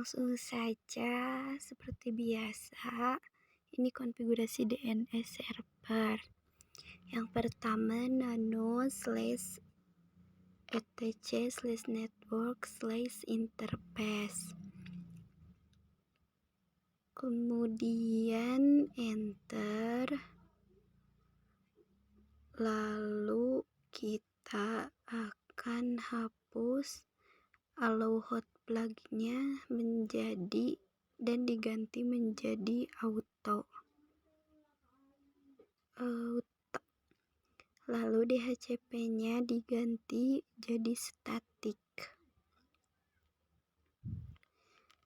Langsung saja, seperti biasa, ini konfigurasi DNS server. Yang pertama, nano/etc/network/interface. Kemudian enter, lalu kita akan hapus allow hot pluginnya menjadi dan diganti menjadi auto. Lalu DHCP-nya diganti jadi static.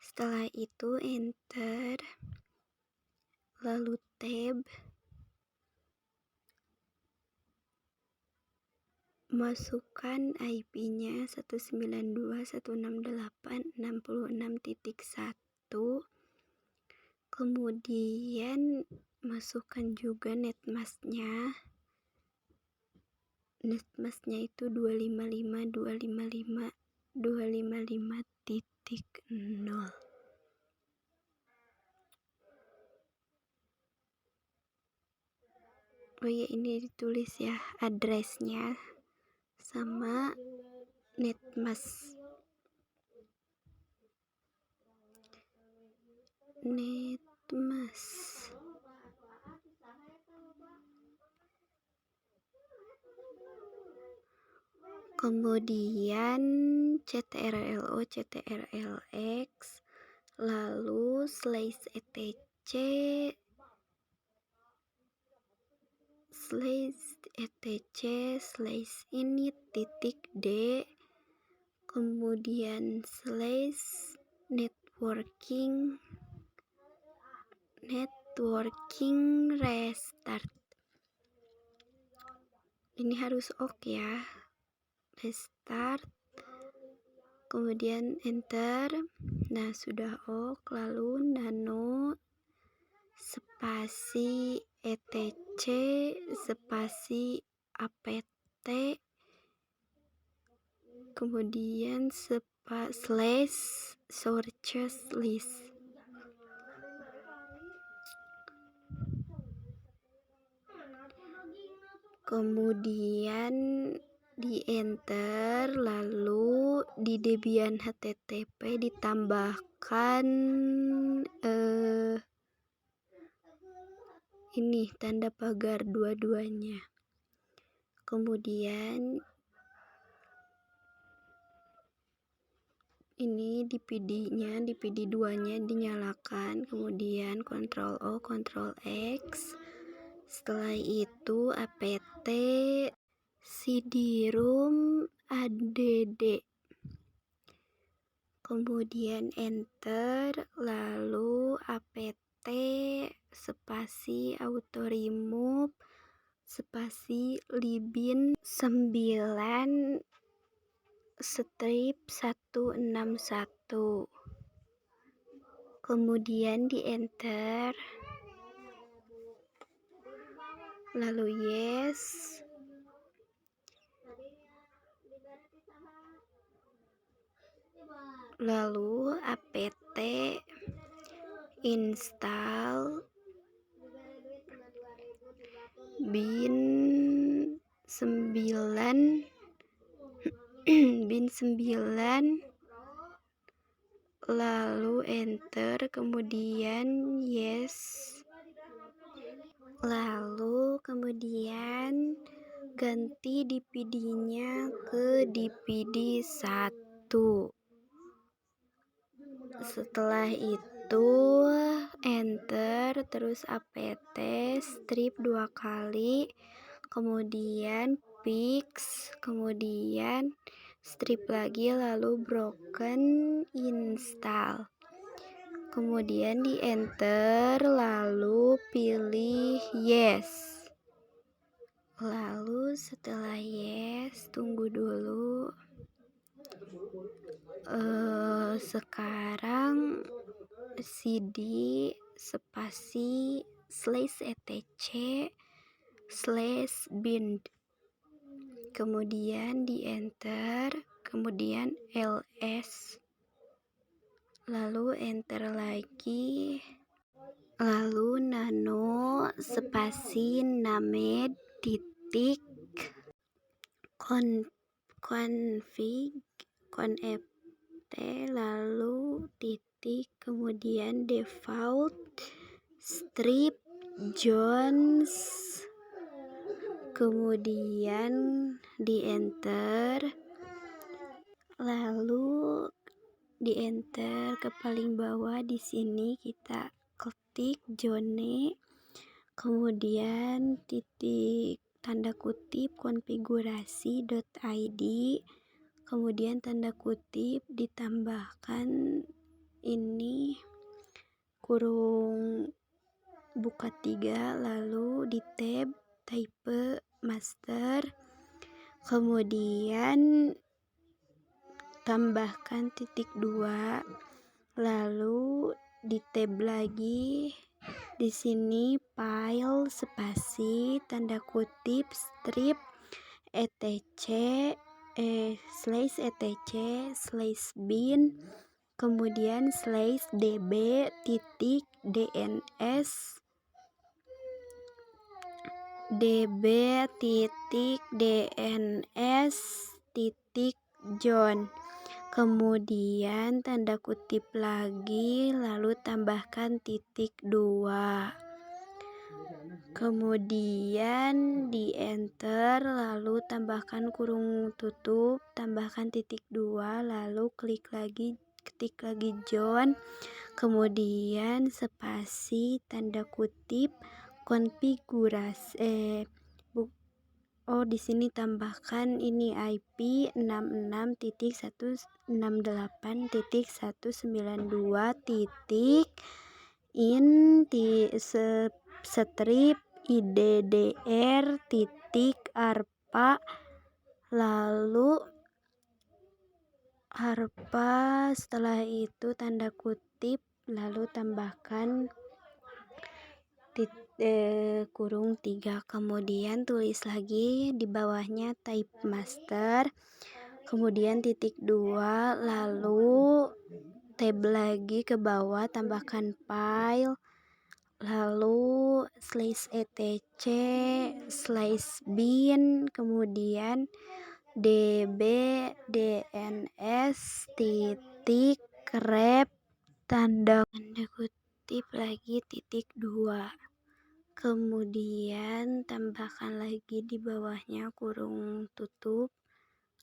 Setelah itu enter, lalu tab, masukkan IP-nya 192.168.66.1. Kemudian masukkan juga netmasknya. Netmasknya itu 255.255.255.0. Oh ya, ini ditulis ya addressnya sama netmask. Kemudian ctrlo ctrlx, lalu /etc/init.d, kemudian /networking restart. Ini harus oke ya. Restart, kemudian enter. Nah, sudah oke. Lalu nano spasi etc spasi apt, kemudian slash sources list. Kemudian di enter, lalu di Debian HTTP ditambahkan ini tanda pagar dua-duanya. Kemudian ini DPD-nya, DPD2-nya dinyalakan, kemudian Ctrl O, Ctrl X. Setelah itu apt cd-rom add, kemudian enter, lalu apt spasi auto remove spasi libin 9 strip 161, kemudian di enter, lalu yes, lalu apt install bin 9 lalu enter, kemudian yes, lalu kemudian ganti DPD-nya ke DPD 1. Setelah itu enter, terus apt strip 2 kali, kemudian fix, kemudian strip lagi, lalu broken install, kemudian di enter, lalu pilih yes. Lalu setelah yes, tunggu dulu. Sekarang cd spasi /etc/bin, kemudian di enter, kemudian ls, lalu enter lagi, lalu nano spasi named titik config conft lalu titik kemudian default strip jones kemudian di enter, lalu di enter ke paling bawah. Di sini kita ketik zone kemudian titik tanda kutip konfigurasi.id kemudian tanda kutip ditambahkan ini kurung buka 3 lalu di tab type master kemudian tambahkan titik 2 lalu di tab lagi. Di sini file spasi tanda kutip strip /etc/bin kemudian /db titik dns titik John kemudian tanda kutip lagi lalu tambahkan titik 2 kemudian di enter lalu tambahkan kurung tutup tambahkan titik 2 lalu ketik lagi John kemudian spasi tanda kutip konfigurasi di sini tambahkan ini IP 66.168.192 strip iddr titik arpa lalu harpa setelah itu tanda kutip lalu tambahkan kurung 3 kemudian tulis lagi di bawahnya type master kemudian titik 2 lalu tab lagi ke bawah tambahkan file lalu /etc/bin kemudian db dns titik rep tanda kutip lagi titik 2 kemudian tambahkan lagi di bawahnya kurung tutup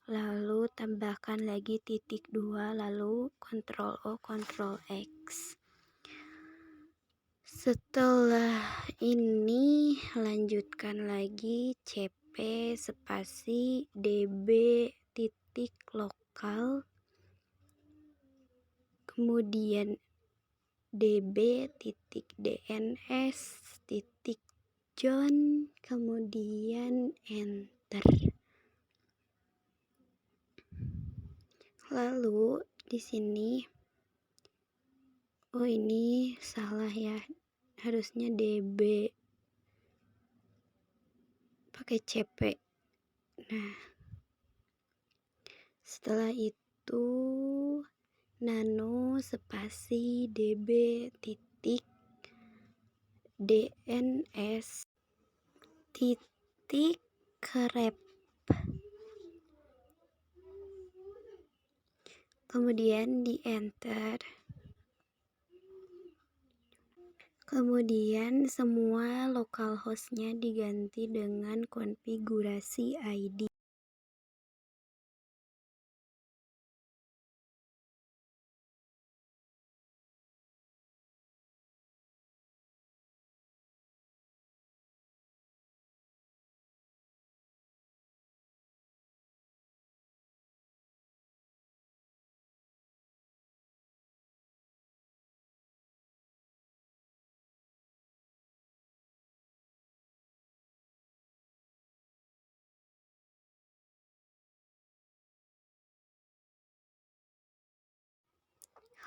lalu tambahkan lagi titik 2 lalu Ctrl O Ctrl X. Setelah ini lanjutkan lagi cp spasi db titik lokal kemudian db titik dns titik John kemudian enter. Lalu di sini ini salah ya, harusnya db pakai cp. Nah setelah itu nano spasi db titik dns titik rep kemudian di enter kemudian semua localhostnya diganti dengan konfigurasi ID.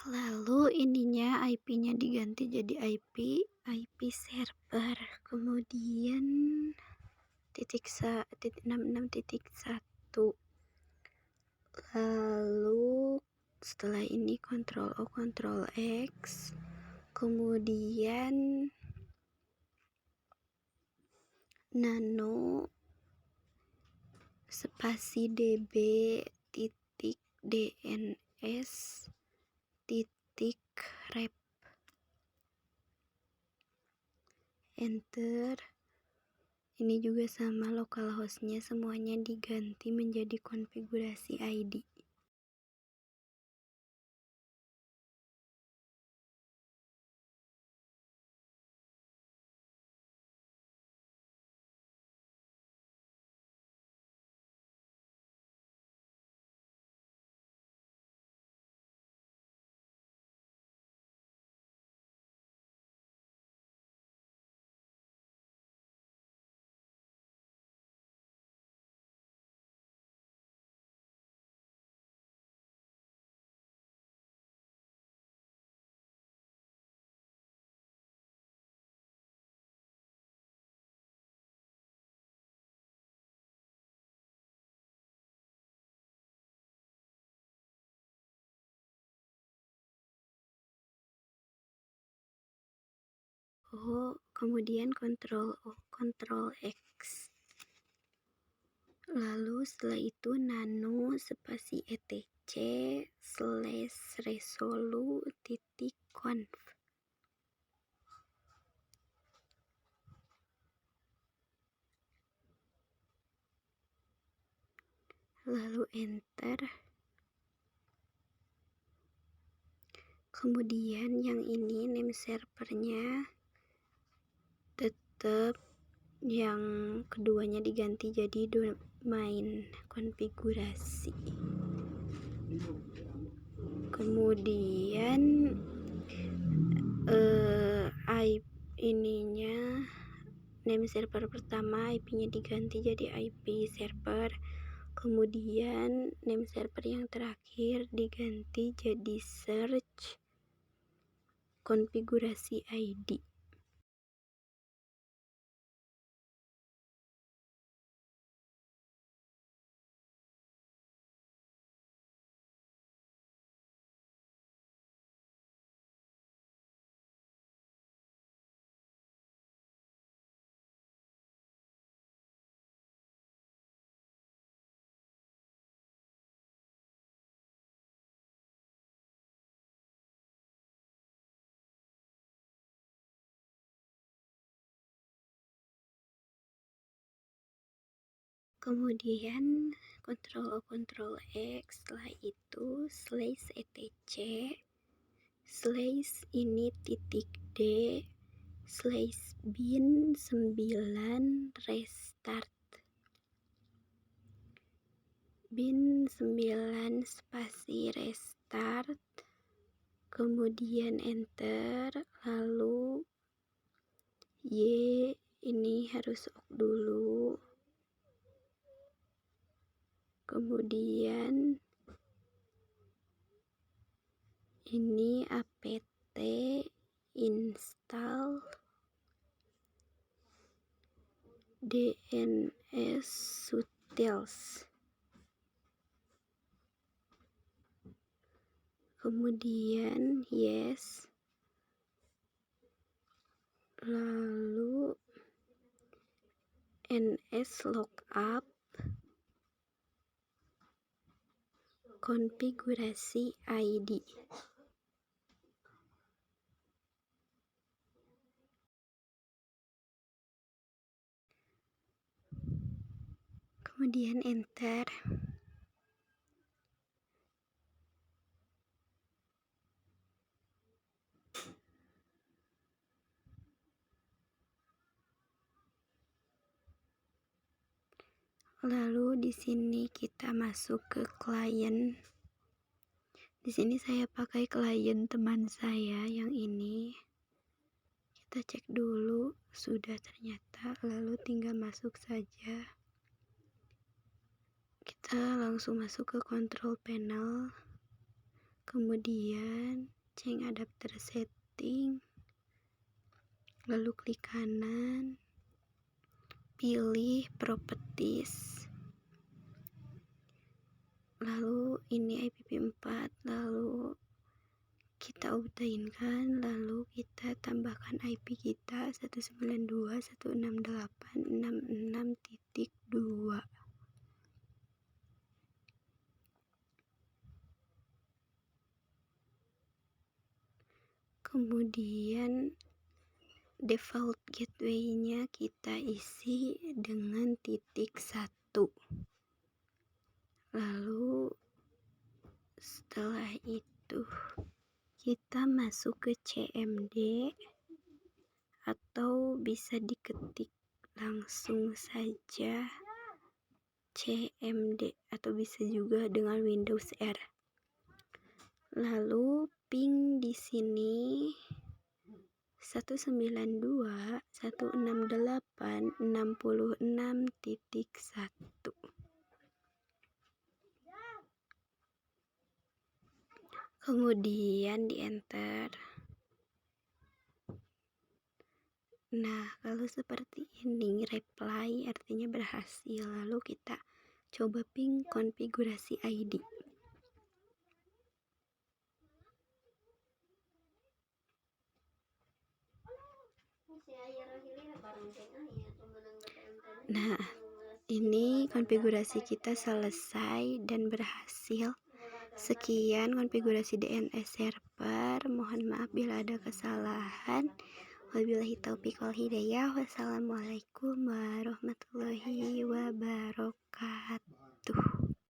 Lalu ininya IP-nya diganti jadi IP server. Kemudian titik 66.1. Lalu Setelah ini Ctrl O, Ctrl X, kemudian nano spasi db titik dns titik rep, enter. Ini juga sama, localhostnya semuanya diganti menjadi konfigurasi ID. Kemudian Ctrl O, Ctrl X. Lalu setelah itu nano spasi etc slash resolu titik conf. Lalu enter. Kemudian yang ini name servernya tetap, yang keduanya diganti jadi domain konfigurasi. Kemudian ininya name server pertama IP-nya diganti jadi IP server. Kemudian name server yang terakhir diganti jadi search konfigurasi ID. Kemudian Ctrl O, Ctrl X, setelah itu slash etc slash ini titik D slash bin 9 restart, bin 9 spasi restart, kemudian enter. Lalu Y ini harus off dulu, kemudian ini apt install dnsutils, kemudian yes, lalu nslookup konfigurasi ID. Kemudian enter. Lalu di sini kita masuk ke klien. Di sini saya pakai klien teman saya yang ini. Kita cek dulu, sudah ternyata, lalu tinggal masuk saja. Kita langsung masuk ke control panel. Kemudian change adapter setting. Lalu klik kanan. Pilih properties. lalu ini IPv4, lalu kita obtainkan, lalu kita tambahkan IP kita 192.168.66.2. Kemudian default gateway-nya kita isi dengan titik 1. Lalu setelah itu kita masuk ke CMD atau bisa diketik langsung saja CMD atau bisa juga dengan Windows R. Lalu ping di sini 192.168.66.1. Kemudian di enter. Nah, kalau seperti ini reply artinya berhasil. Lalu kita coba ping konfigurasi ID. Nah, ini konfigurasi kita selesai dan berhasil. Sekian konfigurasi DNS server. Mohon maaf bila ada kesalahan. Wabillahi taufiq wal hidayah. Wassalamualaikum warahmatullahi wabarakatuh.